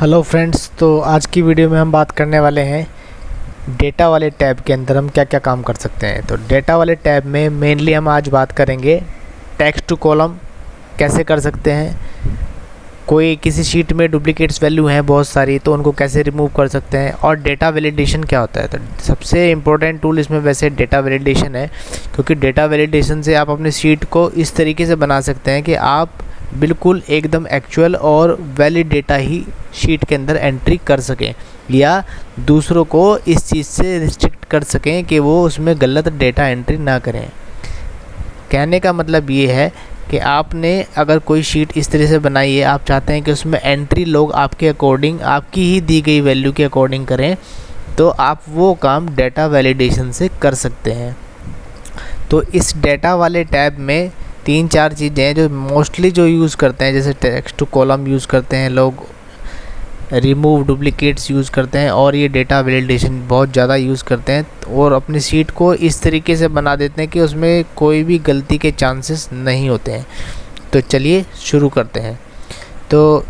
Hello friends, तो आज की वीडियो में हम बात करने वाले हैं डेटा वाले टैब के अंदर हम क्या क्या काम कर सकते हैं। तो डेटा वाले टैब में मेनली हम आज बात करेंगे टेक्स्ट टू कॉलम कैसे कर सकते हैं। कोई किसी शीट में डुप्लीकेट्स वैल्यू हैं बहुत सारी, तो उनको कैसे रिमूव कर सकते हैं। और डेटा वैलिडेशन क्या होता है, तो सबसे इम्पोर्टेंट टूल इसमें वैसे डेटा वैलिडेशन है, क्योंकि डेटा वैलिडेशन से आप अपनी शीट को इस तरीके से बना सकते हैं कि आप बिल्कुल एकदम एक्चुअल और वैलिड डेटा ही शीट के अंदर एंट्री कर सकें, या दूसरों को इस चीज़ से रिस्ट्रिक्ट कर सकें कि वो उसमें गलत डेटा एंट्री ना करें। कहने का मतलब ये है कि आपने अगर कोई शीट इस तरह से बनाई है, आप चाहते हैं कि उसमें एंट्री लोग आपके अकॉर्डिंग, आपकी ही दी गई वैल्यू के अकॉर्डिंग करें, तो आप वो काम डेटा वैलिडेशन से कर सकते हैं। तो इस डेटा वाले टैब में 3-4 चीज़ें हैं जो मोस्टली जो यूज़ करते हैं, जैसे टेक्स्ट टू कॉलम यूज़ करते हैं लोग, रिमूव डुप्लीकेट्स यूज़ करते हैं, और ये डेटा वैलिडेशन बहुत ज़्यादा यूज़ करते हैं, और अपनी शीट को इस तरीके से बना देते हैं कि उसमें कोई भी गलती के चांसेस नहीं होते हैं। तो चलिए शुरू करते हैं। तो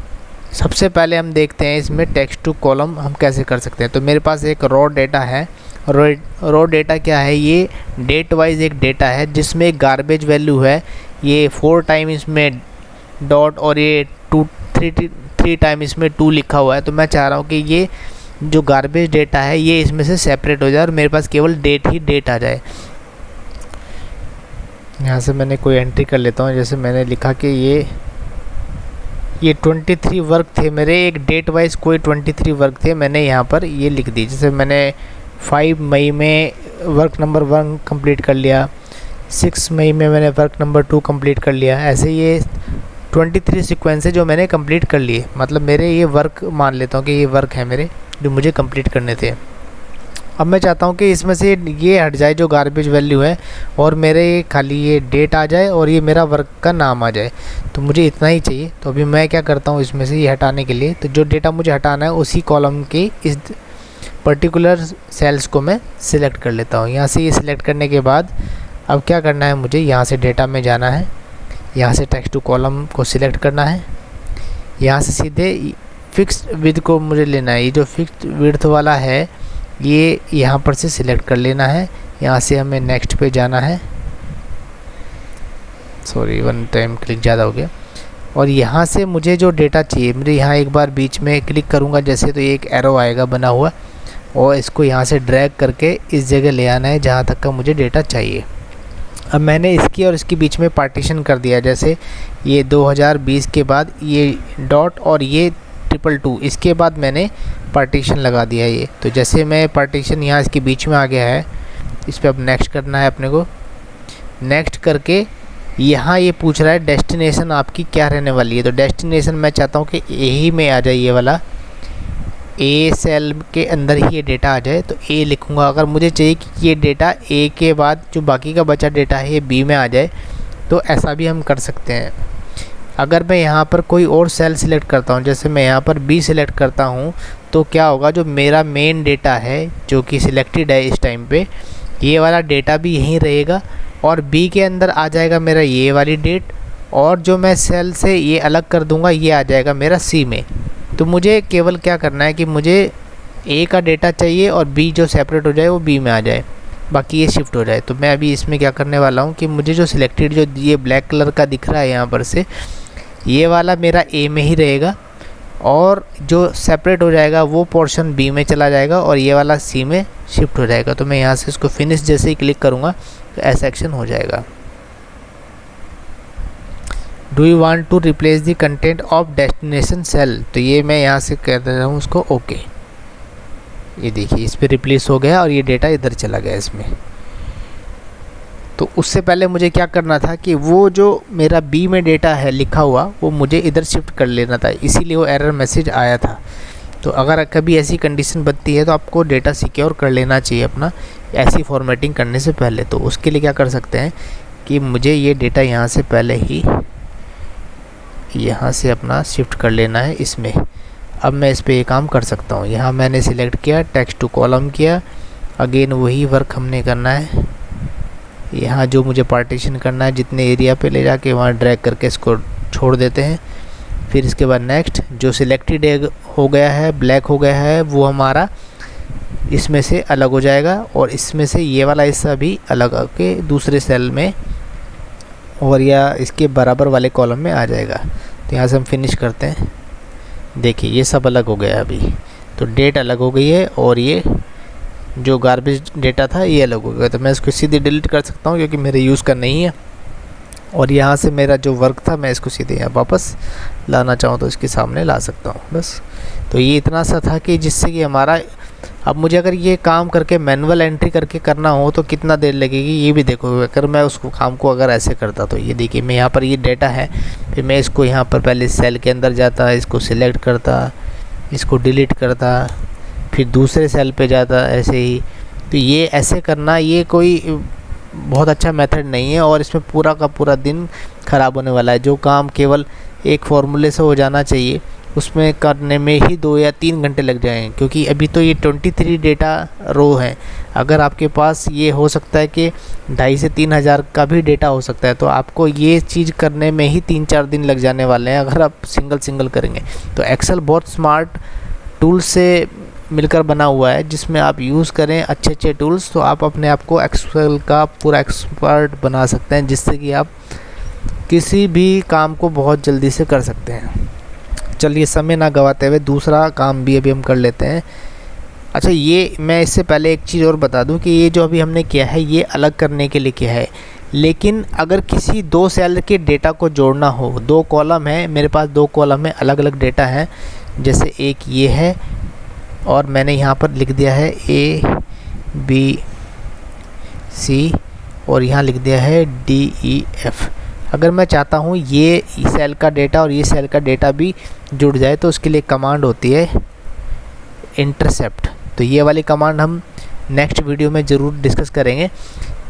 सबसे पहले हम देखते हैं इसमें टेक्स्ट टू कॉलम हम कैसे कर सकते हैं। तो मेरे पास एक रॉ डेटा है। रॉ डेटा क्या है, ये डेट वाइज एक डेटा है जिसमें एक गार्बेज वैल्यू है, ये 4 टाइम इसमें डॉट और ये 3 टाइम इसमें 2 लिखा हुआ है। तो मैं चाह रहा हूँ कि ये जो गार्बेज डेटा है ये इसमें से सेपरेट हो जाए और मेरे पास केवल डेट आ जाए। यहाँ से मैंने कोई एंट्री कर लेता हूँ, जैसे मैंने लिखा कि ये 23 वर्क थे मेरे, एक डेट वाइज कोई 23 वर्क थे, मैंने यहाँ पर ये लिख दी। जैसे मैंने 5 मई में वर्क नंबर 1 कंप्लीट कर लिया, 6 मई में मैंने वर्क नंबर 2 कंप्लीट कर लिया। ऐसे ये 23 सीक्वेंस है जो मैंने कंप्लीट कर लिए, मतलब मेरे ये वर्क मान लेता हूँ कि ये वर्क है मेरे जो मुझे कंप्लीट करने थे। अब मैं चाहता हूँ कि इसमें से ये हट जाए जो गार्बेज वैल्यू है, और मेरे खाली ये डेट आ जाए और ये मेरा वर्क का नाम आ जाए। तो मुझे इतना ही चाहिए। तो अभी मैं क्या करता हूँ, इसमें से ये हटाने के लिए, तो जो डेटा मुझे हटाना है उसी कॉलम की इस पर्टिकुलर सेल्स को मैं सिलेक्ट कर लेता हूँ। यहाँ से ये सिलेक्ट करने के बाद अब क्या करना है, मुझे यहाँ से डेटा में जाना है, यहाँ से टेक्स्ट टू कॉलम को सिलेक्ट करना है, यहाँ से सीधे फिक्स्ड विड्थ को मुझे लेना है। ये जो फिक्स्ड विड्थ वाला है ये यहाँ पर से सिलेक्ट कर लेना है। यहाँ से हमें नेक्स्ट पे जाना है, सॉरी 1 टाइम क्लिक ज़्यादा हो गया। और यहाँ से मुझे जो डेटा चाहिए, मेरे यहाँ एक बार बीच में क्लिक करूँगा जैसे, तो ये एक एरो आएगा बना हुआ, और इसको यहाँ से ड्रैग करके इस जगह ले आना है जहाँ तक का मुझे डेटा चाहिए। अब मैंने इसकी और इसके बीच में पार्टीशन कर दिया, जैसे ये 2020 के बाद ये डॉट और ये 222, इसके बाद मैंने पार्टीशन लगा दिया ये। तो जैसे मैं पार्टीशन यहाँ इसके बीच में आ गया है, इस पर अब नेक्स्ट करना है अपने को। नेक्स्ट करके यहाँ ये पूछ रहा है डेस्टिनेशन आपकी क्या रहने वाली है। तो डेस्टिनेशन मैं चाहता हूँ कि ए ही में आ जाए, ये वाला ए सेल के अंदर ही ये डेटा आ जाए, तो ए लिखूँगा। अगर मुझे चाहिए कि ये डेटा ए के बाद जो बाकी का बचा डेटा है ये बी में आ जाए, तो ऐसा भी हम कर सकते हैं। अगर मैं यहाँ पर कोई और सेल सिलेक्ट करता हूँ, जैसे मैं यहाँ पर बी सिलेक्ट करता हूँ, तो क्या होगा, जो मेरा मेन डेटा है जो कि सिलेक्टेड है इस टाइम पे, ये वाला डेटा भी यहीं रहेगा, और बी के अंदर आ जाएगा मेरा ये वाली डेट, और जो मैं सेल से ये अलग कर दूँगा ये आ जाएगा मेरा सी में। तो मुझे केवल क्या करना है कि मुझे ए का डेटा चाहिए और बी जो सेपरेट हो जाए वो बी में आ जाए, बाकी ये शिफ्ट हो जाए। तो मैं अभी इसमें क्या करने वाला हूँ कि मुझे जो सिलेक्टेड जो ये ब्लैक कलर का दिख रहा है यहाँ पर से, ये वाला मेरा ए में ही रहेगा, और जो सेपरेट हो जाएगा वो पोर्शन बी में चला जाएगा, और ये वाला सी में शिफ्ट हो जाएगा। तो मैं यहाँ से इसको फिनिश जैसे ही क्लिक करूँगा तो ऐसा एक्शन हो जाएगा। Do you want to replace the content of destination cell, तो ये मैं यहाँ से कह दे रहा हूँ उसको ओके। ये देखिए इस पर रिप्लेस हो गया और ये डेटा इधर चला गया इसमें। तो उससे पहले मुझे क्या करना था कि वो जो मेरा बी में डेटा है लिखा हुआ वो मुझे इधर शिफ्ट कर लेना था, इसीलिए वो एरर मैसेज आया था। तो अगर कभी ऐसी कंडीशन बनती है तो आपको डेटा सिक्योर कर लेना चाहिए अपना, ऐसी फॉर्मेटिंग करने से पहले। तो उसके लिए क्या कर सकते हैं कि मुझे ये डेटा यहाँ से पहले ही यहाँ से अपना शिफ्ट कर लेना है इसमें। अब मैं इस पर ये काम कर सकता हूँ। यहाँ मैंने सिलेक्ट किया, टेक्स्ट टू कॉलम किया, अगेन वही वर्क हमने करना है। यहाँ जो मुझे पार्टीशन करना है जितने एरिया पे ले जाके वहाँ ड्रैग करके इसको छोड़ देते हैं। फिर इसके बाद नेक्स्ट। जो सिलेक्टेड हो गया है, ब्लैक हो गया है, वो हमारा इसमें से अलग हो जाएगा और इसमें से ये वाला हिस्सा भी अलग होके दूसरे सेल में और या इसके बराबर वाले कॉलम में आ जाएगा। तो यहाँ से हम फिनिश करते हैं। देखिए ये सब अलग हो गया अभी, तो डेट अलग हो गई है और ये जो गार्बेज डेटा था ये अलग हो गया। तो मैं इसको सीधे डिलीट कर सकता हूँ क्योंकि मेरे यूज़ का नहीं है। और यहाँ से मेरा जो वर्क था मैं इसको सीधे यहाँ वापस लाना चाहूँ तो इसके सामने ला सकता हूँ बस। तो ये इतना सा था कि जिससे कि हमारा, अब मुझे अगर ये काम करके मैनुअल एंट्री करके करना हो तो कितना देर लगेगी ये भी देखो। अगर मैं उसको काम को अगर ऐसे करता तो ये देखिए, मैं यहाँ पर ये डेटा है, फिर मैं इसको यहाँ पर पहले सेल के अंदर जाता, इसको सिलेक्ट करता, इसको डिलीट करता, फिर दूसरे सेल पे जाता ऐसे ही। तो ये ऐसे करना ये कोई बहुत अच्छा मेथड नहीं है और इसमें पूरा का पूरा दिन ख़राब होने वाला है। जो काम केवल एक फॉर्मूले से हो जाना चाहिए उसमें करने में ही 2 या 3 घंटे लग जाएंगे, क्योंकि अभी तो ये 23 डेटा रो हैं। अगर आपके पास ये हो सकता है कि 2,500 से 3,000 का भी डेटा हो सकता है, तो आपको ये चीज़ करने में ही 3-4 दिन लग जाने वाले हैं अगर आप सिंगल करेंगे। तो एक्सेल बहुत स्मार्ट टूल से मिलकर बना हुआ है, जिसमें आप यूज़ करें अच्छे टूल्स तो आप अपने आप को एक्सेल का पूरा एक्सपर्ट बना सकते हैं, जिससे कि आप किसी भी काम को बहुत जल्दी से कर सकते हैं। चलिए समय ना गवाते हुए दूसरा काम भी अभी हम कर लेते हैं। अच्छा, ये मैं इससे पहले एक चीज़ और बता दूं कि ये जो अभी हमने किया है ये अलग करने के लिए किया है, लेकिन अगर किसी 2 सेल के डेटा को जोड़ना हो, 2 कॉलम है मेरे पास, 2 कॉलम में अलग अलग डेटा है, जैसे एक ये है और मैंने यहाँ पर लिख दिया है ABC और यहाँ लिख दिया है DEF। अगर मैं चाहता हूँ ये सेल का डेटा और ये सेल का डेटा भी जुड़ जाए तो उसके लिए कमांड होती है इंटरसेप्ट। तो ये वाली कमांड हम नेक्स्ट वीडियो में ज़रूर डिस्कस करेंगे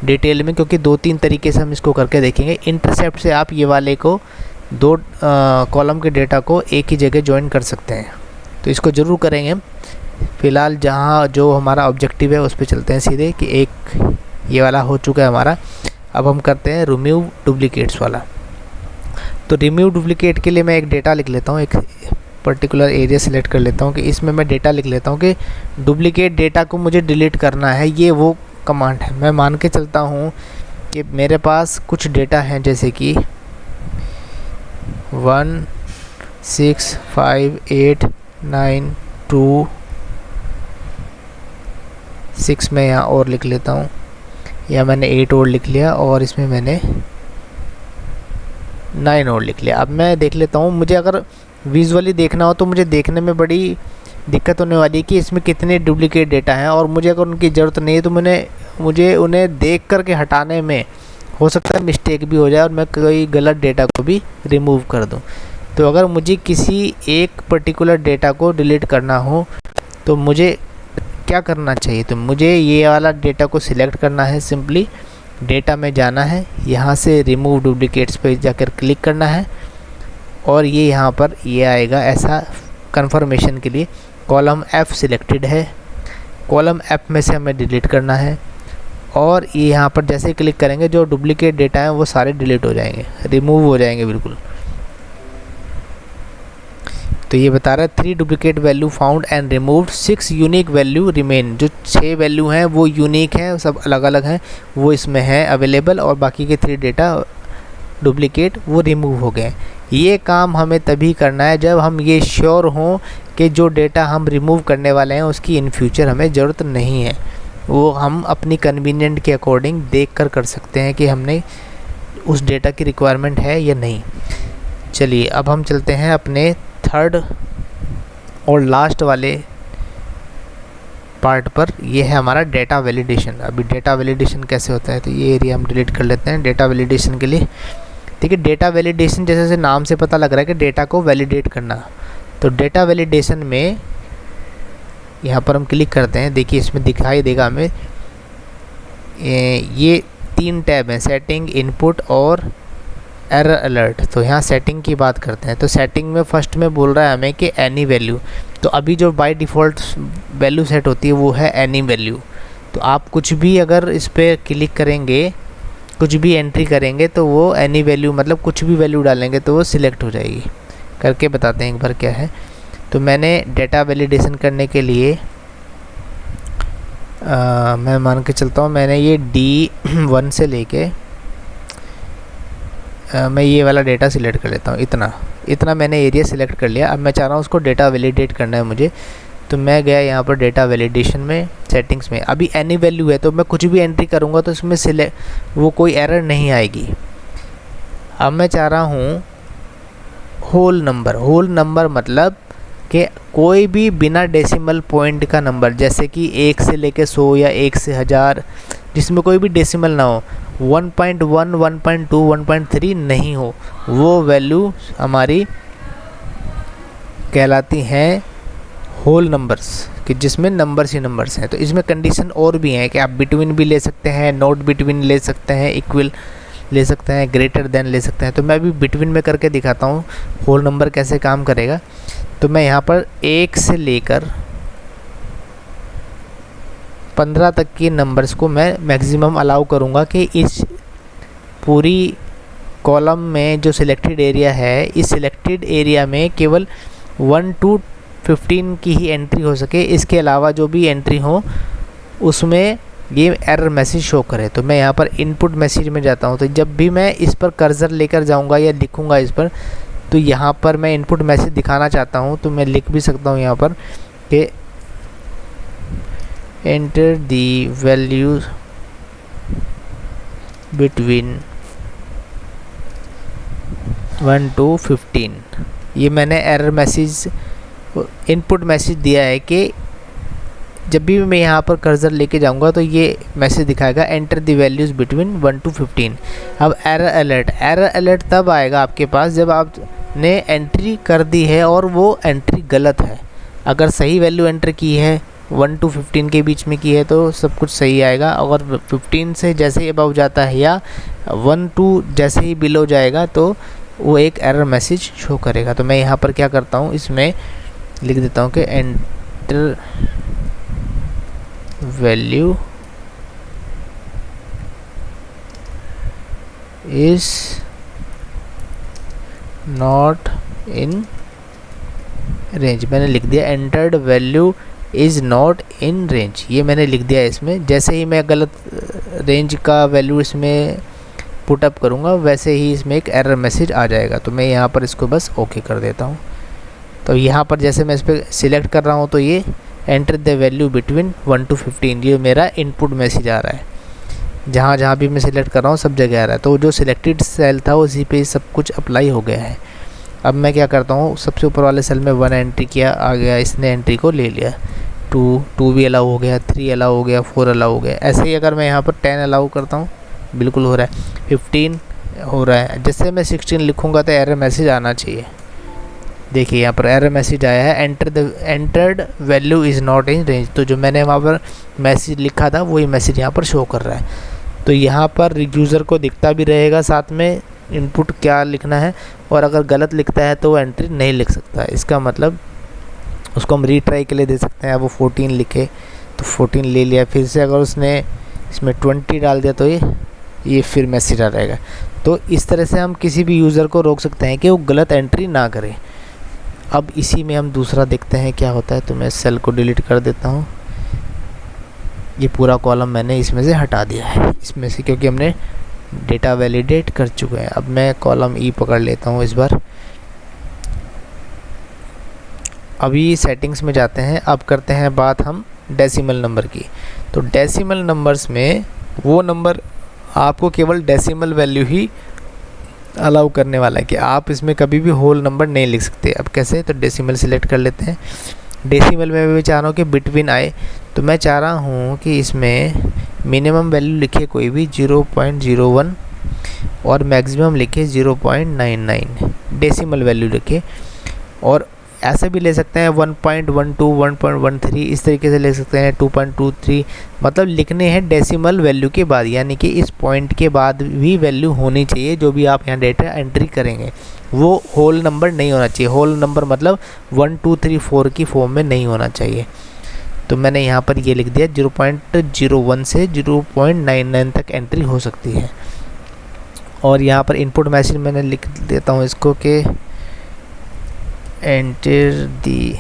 डिटेल में, क्योंकि 2-3 तरीके से हम इसको करके देखेंगे। इंटरसेप्ट से आप ये वाले को 2 कॉलम के डेटा को एक ही जगह ज्वाइन कर सकते हैं, तो इसको ज़रूर करेंगे। फ़िलहाल जहाँ जो हमारा ऑब्जेक्टिव है उस पर चलते हैं सीधे कि एक ये वाला हो चुका है हमारा। अब हम करते हैं रिमूव डुप्लीकेट्स वाला। तो रिमूव डुप्लीकेट के लिए मैं एक डेटा लिख लेता हूँ, एक पर्टिकुलर एरिया सेलेक्ट कर लेता हूँ कि इसमें मैं डेटा लिख लेता हूँ कि डुप्लीकेट डेटा को मुझे डिलीट करना है। ये वो कमांड है। मैं मान के चलता हूँ कि मेरे पास कुछ डेटा हैं, जैसे कि 1 6 5 8 9 2 6 में यहाँ और लिख लेता हूँ, या मैंने 8 और लिख लिया और इसमें मैंने 9 और लिख लिया। अब मैं देख लेता हूँ, मुझे अगर विजुअली देखना हो तो मुझे देखने में बड़ी दिक्कत होने वाली है कि इसमें कितने डुप्लीकेट डेटा हैं, और मुझे अगर उनकी ज़रूरत नहीं है तो मुझे उन्हें देख कर के हटाने में हो सकता है मिस्टेक भी हो जाए और मैं कोई गलत डेटा को भी रिमूव कर दूँ। तो अगर मुझे किसी एक पर्टिकुलर डेटा को डिलीट करना हो तो मुझे क्या करना चाहिए? तो मुझे ये वाला डेटा को सिलेक्ट करना है, सिंपली डेटा में जाना है, यहाँ से रिमूव डुप्लीकेट्स पे जाकर क्लिक करना है और ये यहाँ पर ये आएगा ऐसा कंफर्मेशन के लिए। कॉलम F सिलेक्टेड है, कॉलम F में से हमें डिलीट करना है और ये यहाँ पर जैसे क्लिक करेंगे जो डुप्लीकेट डेटा है वो सारे डिलीट हो जाएंगे, रिमूव हो जाएंगे बिल्कुल। तो ये बता रहा है 3 duplicate value found and removed, 6 unique value remain. जो 6 वैल्यू हैं वो यूनिक हैं, सब अलग अलग हैं, वो इसमें हैं अवेलेबल, और बाकी के 3 डेटा डुप्लीकेट वो रिमूव हो गए। ये काम हमें तभी करना है जब हम ये श्योर हों कि जो डेटा हम रिमूव करने वाले हैं उसकी इन फ्यूचर हमें ज़रूरत नहीं है। वो हम अपनी कन्वीनियंट के अकॉर्डिंग देख कर सकते हैं कि हमने उस डेटा की रिक्वायरमेंट है या नहीं। चलिए अब हम चलते हैं अपने थर्ड और लास्ट वाले पार्ट पर। ये है हमारा डेटा वैलिडेशन। अभी डेटा वैलिडेशन कैसे होता है, तो ये एरिया हम डिलीट कर लेते हैं डेटा वैलिडेशन के लिए। ठीक है, डेटा वैलिडेशन जैसे नाम से पता लग रहा है कि डेटा को वैलिडेट करना। तो डेटा वैलिडेशन में यहाँ पर हम क्लिक करते हैं, देखिए इसमें दिखाई देगा हमें ये 3 टैब हैं, सेटिंग, इनपुट और एरर अलर्ट। तो यहाँ सेटिंग की बात करते हैं। तो सेटिंग में फर्स्ट में बोल रहा है हमें कि एनी वैल्यू। तो अभी जो बाय डिफ़ॉल्ट वैल्यू सेट होती है वो है एनी वैल्यू। तो आप कुछ भी अगर इस पर क्लिक करेंगे, कुछ भी एंट्री करेंगे तो वो एनी वैल्यू मतलब कुछ भी वैल्यू डालेंगे तो वो सिलेक्ट हो जाएगी। करके बताते हैं एक बार क्या है। तो मैंने डेटा वैलिडेशन करने के लिए मैं मान के चलता हूँ, मैंने ये D1 से लेके मैं ये वाला डेटा सिलेक्ट कर लेता हूँ। इतना मैंने एरिया सिलेक्ट कर लिया। अब मैं चाह रहा हूँ उसको डेटा वैलिडेट करना है मुझे। तो मैं गया यहाँ पर डेटा वैलिडेशन में, सेटिंग्स में। अभी एनी वैल्यू है तो मैं कुछ भी एंट्री करूँगा तो इसमें वो कोई एरर नहीं आएगी। अब मैं चाह रहा हूँ होल नंबर मतलब कि कोई भी बिना डेसिमल पॉइंट का नंबर, जैसे कि 1 से लेके 100 या 1 से 1000, जिसमें कोई भी डेसिमल ना हो, 1.1, 1.2, 1.3 नहीं हो, वो वैल्यू हमारी कहलाती हैं होल नंबर्स, कि जिसमें नंबर्स ही नंबर्स हैं। तो इसमें कंडीशन और भी हैं कि आप बिटवीन भी ले सकते हैं, नॉट बिटवीन ले सकते हैं, इक्वल ले सकते हैं, ग्रेटर देन ले सकते हैं। तो मैं अभी बिटवीन में करके दिखाता हूँ होल नंबर कैसे काम करेगा। तो मैं यहाँ पर 1 से लेकर 15 तक के नंबर्स को मैं मैक्सिमम अलाउ करूँगा कि इस पूरी कॉलम में जो सिलेक्टेड एरिया है, इस सिलेक्टेड एरिया में केवल 1 to 15 की ही एंट्री हो सके। इसके अलावा जो भी एंट्री हो उसमें ये एरर मैसेज शो करे। तो मैं यहाँ पर इनपुट मैसेज में जाता हूँ। तो जब भी मैं इस पर कर्सर लेकर जाऊँगा या लिखूँगा इस पर, तो यहाँ पर मैं इनपुट मैसेज दिखाना चाहता हूँ तो मैं लिख भी सकता हूँ यहाँ पर कि enter the values between 1 to 15। ये मैंने एरर मैसेज इनपुट मैसेज दिया है कि जब भी मैं यहाँ पर कर्सर लेके जाऊँगा तो ये मैसेज दिखाएगा enter the values between 1 to 15। अब एरर अलर्ट तब आएगा आपके पास जब आपने एंट्री कर दी है और वो एंट्री गलत है। अगर सही वैल्यू एंटर की है 1 to 15 के बीच में की है तो सब कुछ सही आएगा। अगर 15 से जैसे ही अबव जाता है या 1 to जैसे ही बिलो जाएगा तो वो एक एरर मैसेज शो करेगा। तो मैं यहाँ पर क्या करता हूँ, इसमें लिख देता हूँ कि enter value is not in range. मैंने लिख दिया entered value is not in range, ये मैंने लिख दिया इसमें। जैसे ही मैं गलत रेंज का वैल्यू इसमें पुटअप करूँगा वैसे ही इसमें एक एरर मैसेज आ जाएगा। तो मैं यहाँ पर इसको बस ओके कर देता हूँ। तो यहाँ पर जैसे मैं इस पर सिलेक्ट कर रहा हूँ तो ये enter the value between 1 to 15, ये मेरा इनपुट मैसेज आ रहा है। जहाँ जहाँ भी मैं सिलेक्ट कर रहा हूँ सब जगह आ रहा है। तो जो सिलेक्टेड सेल था उसी पे सब कुछ अप्लाई हो गया है। अब मैं क्या करता हूँ, सबसे ऊपर वाले सेल में 1 एंट्री किया, आ गया, इसने एंट्री को ले लिया। 2 भी अलाउ हो गया, 3 अलाउ हो गया, 4 अलाउ हो गया। ऐसे ही अगर मैं यहाँ पर 10 अलाउ करता हूँ, बिल्कुल हो रहा है, 15 हो रहा है। जैसे मैं 16 लिखूँगा तो एरर मैसेज आना चाहिए। देखिए यहाँ पर एरर मैसेज आया है entered value is not in range. तो जो मैंने वहाँ पर मैसेज लिखा था वही मैसेज यहाँ पर शो कर रहा है। तो यहाँ पर यूज़र को दिखता भी रहेगा साथ में इनपुट क्या लिखना है, और अगर गलत लिखता है तो वो एंट्री नहीं लिख सकता। इसका मतलब उसको हम रीट्राई के लिए दे सकते हैं। अब वो 14 लिखे तो 14 ले लिया, फिर से अगर उसने इसमें 20 डाल दिया तो ये फिर मैसेज आ जाएगा। तो इस तरह से हम किसी भी यूज़र को रोक सकते हैं कि वो गलत एंट्री ना करे। अब इसी में हम दूसरा देखते हैं क्या होता है। तो मैं सेल को डिलीट कर देता हूँ। ये पूरा कॉलम मैंने इसमें से हटा दिया है इसमें से, क्योंकि हमने डेटा वैलिडेट कर चुके हैं। अब मैं कॉलम ई पकड़ लेता हूँ इस बार। अभी सेटिंग्स में जाते हैं। अब करते हैं बात हम डेसिमल नंबर की। तो डेसिमल नंबर्स में वो नंबर आपको केवल डेसिमल वैल्यू ही अलाउ करने वाला है कि आप इसमें कभी भी होल नंबर नहीं लिख सकते। अब कैसे, तो डेसिमल सिलेक्ट कर लेते हैं। डेसिमल में मैं चाह रहा हूँ कि बिटवीन आए, तो मैं चाह रहा हूँ कि इसमें मिनिमम वैल्यू लिखे कोई भी 0.01 और मैक्सिमम लिखे 0.99 डेसिमल वैल्यू लिखे। और ऐसे भी ले सकते हैं 1.12, 1.13, इस तरीके से ले सकते हैं 2.23, मतलब लिखने हैं डेसिमल वैल्यू के बाद, यानी कि इस पॉइंट के बाद भी वैल्यू होनी चाहिए। जो भी आप यहाँ डेटा एंट्री करेंगे वो होल नंबर नहीं होना चाहिए। होल नंबर मतलब 1, 2, 3, 4 की फॉर्म में नहीं होना चाहिए। तो मैंने यहाँ पर ये लिख दिया 0.01 से 0.99 तक एंट्री हो सकती है। और यहाँ पर इनपुट मैसेज मैंने लिख देता हूँ इसको कि enter the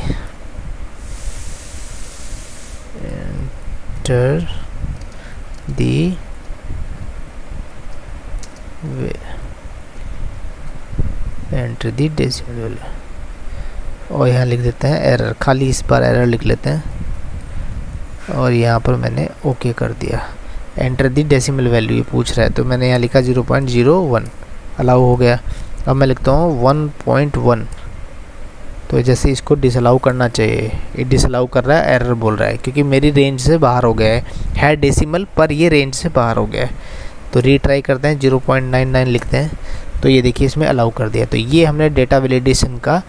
डेसिमल, और यहाँ लिख देते हैं एरर, खाली इस बार एरर लिख लेते हैं और यहाँ पर मैंने ओके कर दिया। एंटर दी डेसिमल वैल्यू ये पूछ रहा है, तो मैंने यहाँ लिखा 0.01, अलाउ हो गया। अब मैं लिखता हूँ 1.1, तो जैसे इसको डिसअलाउ करना चाहिए, ये डिसअलाउ कर रहा है, एरर बोल रहा है क्योंकि मेरी रेंज से बाहर हो गया है डेसिमल पर ये रेंज से बाहर हो गया है। तो रीट्राई करते हैं, 0.99 लिखते हैं, तो ये देखिए इसमें अलाउ कर दिया। तो ये हमने डेटा वैलिडेशन का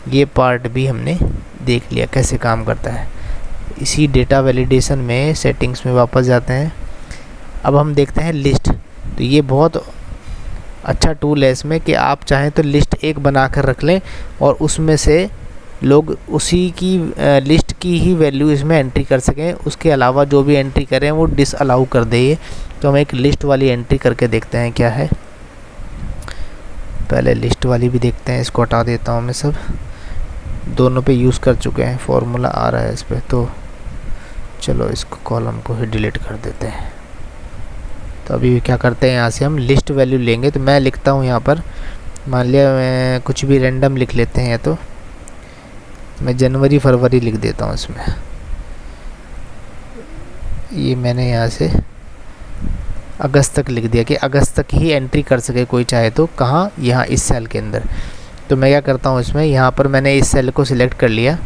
ये पार्ट भी हमने देख लिया कैसे काम करता है। इसी डेटा वैलिडेशन में सेटिंग्स में वापस जाते हैं। अब हम देखते हैं लिस्ट। तो ये बहुत अच्छा टूल है इसमें कि आप चाहें तो लिस्ट एक बना कर रख लें और उसमें से लोग उसी की लिस्ट की ही वैल्यू इसमें एंट्री कर सकें, उसके अलावा जो भी एंट्री करें वो डिसअलाउ कर दे ये। तो हम एक लिस्ट वाली एंट्री करके देखते हैं क्या है। पहले लिस्ट वाली भी देखते हैं, इसको हटा देता हूँ मैं, सब दोनों पे यूज़ कर चुके हैं, फॉर्मूला आ रहा है इस पर। तो चलो इसको कॉलम को ही डिलीट कर देते हैं। तो अभी क्या करते हैं, यहाँ से हम लिस्ट वैल्यू लेंगे। तो मैं लिखता हूँ यहाँ पर, मान लिया मैं कुछ भी रैंडम लिख लेते हैं, तो मैं जनवरी फरवरी लिख देता हूँ इसमें। ये मैंने यहाँ से अगस्त तक लिख दिया कि अगस्त तक ही एंट्री कर सके कोई चाहे तो, कहाँ, यहाँ इस सेल के अंदर। तो मैं क्या करता हूँ इसमें, यहाँ पर मैंने इस सेल को सिलेक्ट कर लिया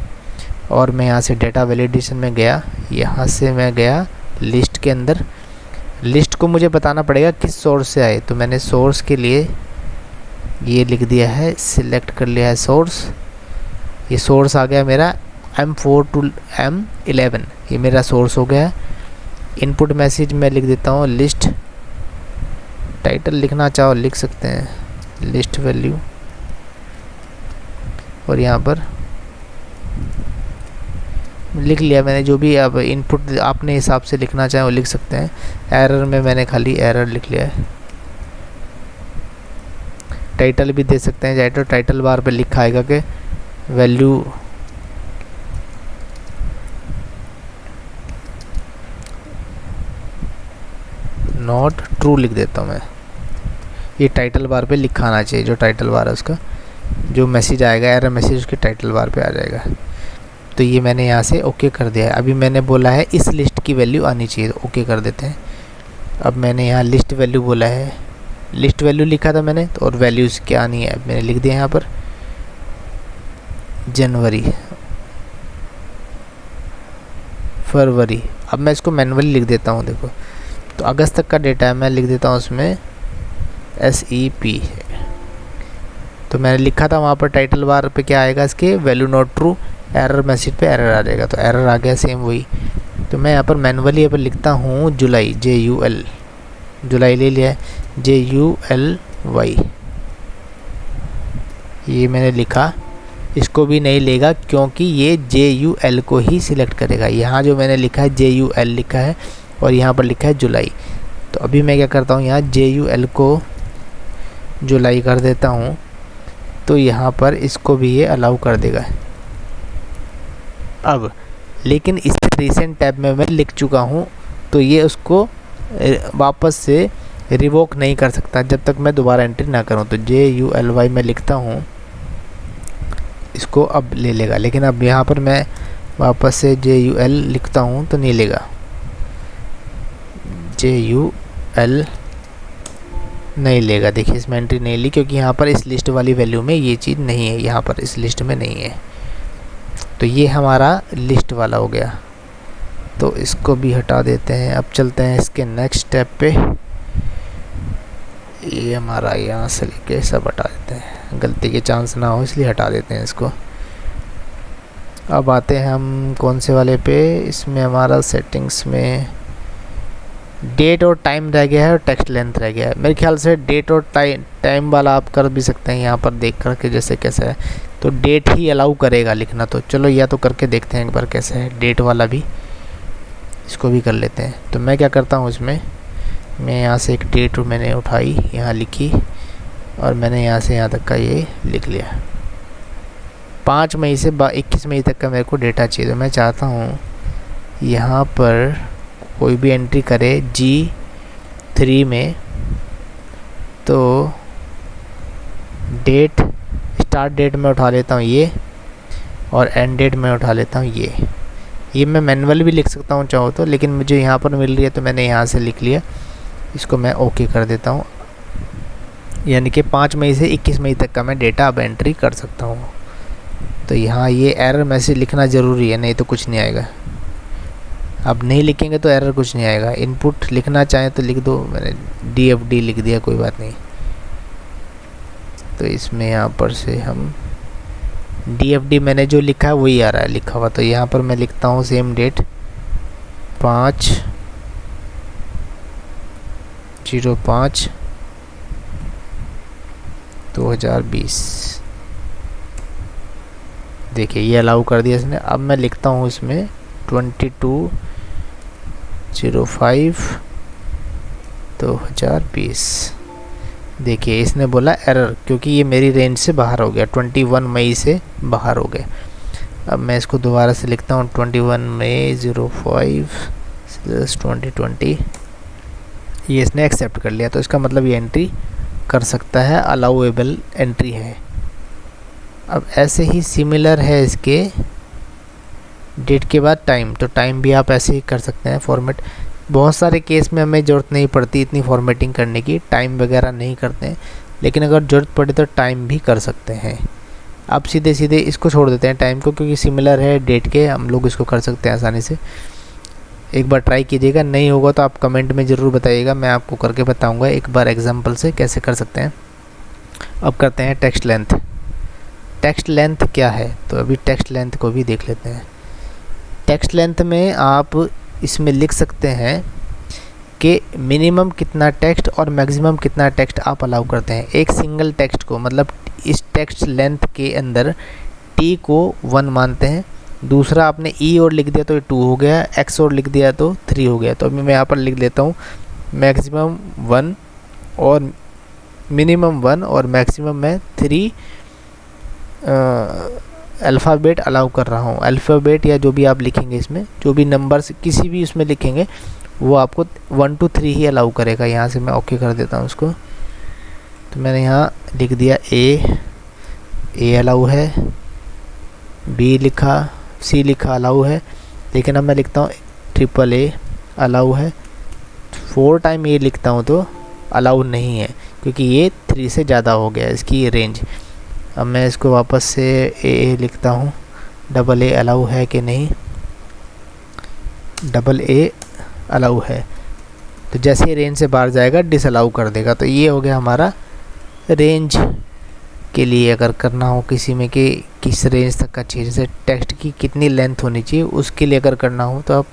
और मैं यहाँ से डेटा वैलिडेशन में गया, यहाँ से मैं गया लिस्ट के अंदर। लिस्ट को मुझे बताना पड़ेगा किस सोर्स से आए, तो मैंने सोर्स के लिए ये लिख दिया है, सिलेक्ट कर लिया है सोर्स। ये सोर्स आ गया मेरा M4 to M11, ये मेरा सोर्स हो गया। इनपुट मैसेज में लिख देता हूँ लिस्ट, टाइटल लिखना चाहो लिख सकते हैं, लिस्ट वैल्यू, और यहाँ पर लिख लिया मैंने जो भी। अब इनपुट आपने हिसाब से लिखना चाहे वो लिख सकते हैं। एरर में मैंने खाली एरर लिख लिया है। टाइटल भी दे सकते हैं, चाहे तो टाइटल बार पे लिखा आएगा कि वैल्यू नॉट ट्रू लिख देता हूँ मैं। ये टाइटल बार पे लिखा आना चाहिए, जो टाइटल बार है उसका जो मैसेज आएगा, एरर मैसेज उसके टाइटल बार पे आ जाएगा। तो ये मैंने यहाँ से ओके कर दिया है। अभी मैंने बोला है इस लिस्ट की वैल्यू आनी चाहिए, तो ओके कर देते हैं। अब मैंने यहाँ लिस्ट वैल्यू बोला है, लिस्ट वैल्यू लिखा था मैंने, तो और वैल्यूज़ क्या आनी है मैंने लिख दिया यहाँ पर जनवरी फरवरी। अब मैं इसको मैनुअली लिख देता हूँ, देखो तो अगस्त तक का डेटा है, मैं लिख देता हूँ उसमें SEP है। तो मैंने लिखा था वहाँ पर टाइटल बार पे क्या आएगा, इसके value not true, error message पे एरर आ जाएगा, तो एरर आ गया सेम वही। तो मैं यहाँ पर मैनुअली यहाँ पर लिखता हूँ जुलाई, JUL, जुलाई ले लिया है, JULY, ये मैंने लिखा। इसको भी नहीं लेगा क्योंकि ये JUL को ही सिलेक्ट करेगा। यहाँ जो मैंने लिखा है JUL लिखा है और यहाँ पर लिखा है जुलाई। तो अभी मैं क्या करता हूँ, यहाँ JUL को जुलाई कर देता हूँ, तो यहाँ पर इसको भी ये अलाउ कर देगा। अब लेकिन इस रिसेंट टैब में मैं लिख चुका हूँ, तो ये उसको वापस से रिवोक नहीं कर सकता जब तक मैं दोबारा एंट्री ना करूँ। तो JULY मैं लिखता हूँ, इसको अब ले लेगा। लेकिन अब यहाँ पर मैं वापस से JUL लिखता हूँ तो नहीं लेगा, JUL नहीं लेगा। देखिए इसमें एंट्री नहीं ली क्योंकि यहाँ पर इस लिस्ट वाली वैल्यू में ये चीज़ नहीं है, यहाँ पर इस लिस्ट में नहीं है। तो ये हमारा लिस्ट वाला हो गया, तो इसको भी हटा देते हैं। अब चलते हैं इसके नेक्स्ट स्टेप पे। ये हमारा यहाँ से लेके सब हटा देते हैं, गलती के चांस ना हो इसलिए हटा देते हैं इसको। अब आते हैं हम कौन से वाले पे, इसमें हमारा सेटिंग्स में डेट और टाइम रह गया है और टेक्स्ट लेंथ रह गया है। मेरे ख्याल से डेट और टाइम वाला आप कर भी सकते हैं यहाँ पर देख कर के जैसे कैसा है। तो डेट ही अलाउ करेगा लिखना, तो चलो या तो करके देखते हैं एक बार कैसे है डेट वाला भी, इसको भी कर लेते हैं। तो मैं क्या करता हूँ इसमें, मैं यहाँ से एक डेट मैंने उठाई, यहाँ लिखी और मैंने यहाँ से यहाँ तक का ये लिख लिया 5 मई से 21 मई तक का मेरे को डेटा चाहिए। तो मैं चाहता हूँ यहाँ पर कोई भी एंट्री करे G3 में, तो डेट, स्टार्ट डेट में उठा लेता हूँ ये, और एंड डेट में उठा लेता हूँ ये मैं मैनुअल भी लिख सकता हूँ चाहो तो, लेकिन मुझे यहाँ पर मिल रही है तो मैंने यहाँ से लिख लिया। इसको मैं ओके कर देता हूँ, यानी कि 5 मई से 21 मई तक का मैं डेटा अब एंट्री कर सकता हूँ। तो यहाँ ये एरर मैसेज लिखना ज़रूरी है, नहीं तो कुछ नहीं आएगा। अब नहीं लिखेंगे तो एरर कुछ नहीं आएगा। इनपुट लिखना चाहें तो लिख दो, मैंने DFD लिख दिया, कोई बात नहीं। तो इसमें यहाँ पर से हम DFD मैंने जो लिखा है वही आ रहा है लिखा हुआ। तो यहाँ पर मैं लिखता हूँ सेम डेट 5/05/2020। देखिए ये अलाउ कर दिया इसने। अब मैं लिखता हूँ इसमें 22/05/2020। देखिए इसने बोला एरर, क्योंकि ये मेरी रेंज से बाहर हो गया, 21 मई से बाहर हो गया। अब मैं इसको दोबारा से लिखता हूँ 21 मई 05/2020। ये इसने एक्सेप्ट कर लिया, तो इसका मतलब ये एंट्री कर सकता है, अलाउएबल एंट्री है। अब ऐसे ही सिमिलर है इसके डेट के बाद टाइम, तो टाइम भी आप ऐसे ही कर सकते हैं फॉर्मेट। बहुत सारे केस में हमें ज़रूरत नहीं पड़ती इतनी फॉर्मेटिंग करने की, टाइम वगैरह नहीं करते हैं, लेकिन अगर ज़रूरत पड़े तो टाइम भी कर सकते हैं। अब सीधे सीधे इसको छोड़ देते हैं टाइम को, क्योंकि सिमिलर है डेट के, हम लोग इसको कर सकते हैं आसानी से। एक बार ट्राई कीजिएगा, नहीं होगा तो आप कमेंट में ज़रूर बताइएगा, मैं आपको करके बताऊँगा एक बार एग्जाम्पल से कैसे कर सकते हैं। अब करते हैं टेक्स्ट लेंथ। टेक्स्ट लेंथ क्या है, तो अभी टेक्स्ट लेंथ को भी देख लेते हैं। टेक्स्ट लेंथ में आप इसमें लिख सकते हैं कि मिनिमम कितना टेक्स्ट और मैक्सिमम कितना टेक्स्ट आप अलाउ करते हैं एक सिंगल टेक्स्ट को। मतलब इस टेक्स्ट लेंथ के अंदर T को 1 मानते हैं, दूसरा आपने E और लिख दिया तो ये 2 हो गया, X और लिख दिया तो 3 हो गया। तो अभी मैं यहाँ पर लिख देता हूँ मैक्सिमम 1 और मिनिमम 1 और मैक्सिमम मैं 3 अल्फ़ाबेट अलाउ कर रहा हूँ। अल्फ़ाबेट या जो भी आप लिखेंगे इसमें, जो भी नंबर्स किसी भी उसमें लिखेंगे वो आपको 1 to 3 ही अलाउ करेगा। यहाँ से मैं ओके कर देता हूँ उसको। तो मैंने यहाँ लिख दिया ए अलाउ है, B लिखा, C लिखा अलाउ है, लेकिन अब मैं लिखता हूँ AAA अलाउ है। 4 टाइम ये लिखता हूँ तो अलाउ नहीं है, क्योंकि ये 3 से ज़्यादा हो गया इसकी रेंज। अब मैं इसको वापस से AA लिखता हूँ, AA अलाउ है कि नहीं, AA अलाउ है। तो जैसे ही रेंज से बाहर जाएगा डिसअलाउ कर देगा। तो ये हो गया हमारा रेंज के लिए अगर करना हो किसी में कि किस रेंज तक का चाहिए, जैसे टेक्स्ट की कितनी लेंथ होनी चाहिए उसके लिए अगर करना हो तो आप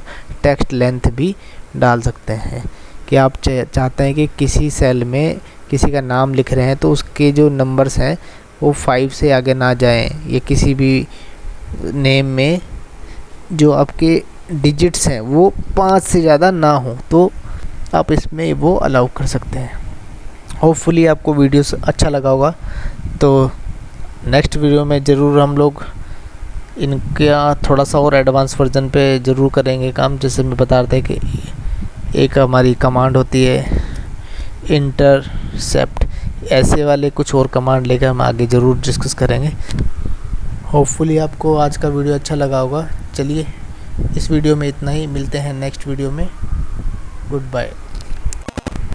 टेक्स्ट लेंथ भी डाल सकते हैं। कि आप चाहते हैं कि किसी सेल में किसी का नाम लिख रहे हैं तो उसके जो नंबर्स हैं वो 5 से आगे ना जाएं, या किसी भी नेम में जो आपके डिजिट्स हैं वो 5 से ज़्यादा ना हो, तो आप इसमें वो अलाउ कर सकते हैं। होपफुली आपको वीडियोस अच्छा लगा होगा। तो नेक्स्ट वीडियो में ज़रूर हम लोग इनका थोड़ा सा और एडवांस वर्जन पे ज़रूर करेंगे काम। जैसे मैं बता रहा था कि एक हमारी कमांड होती है इंटरसेप्ट, ऐसे वाले कुछ और कमांड लेकर हम आगे ज़रूर डिस्कस करेंगे। होपफुली आपको आज का वीडियो अच्छा लगा होगा। चलिए इस वीडियो में इतना ही, मिलते हैं नेक्स्ट वीडियो में। Good bye.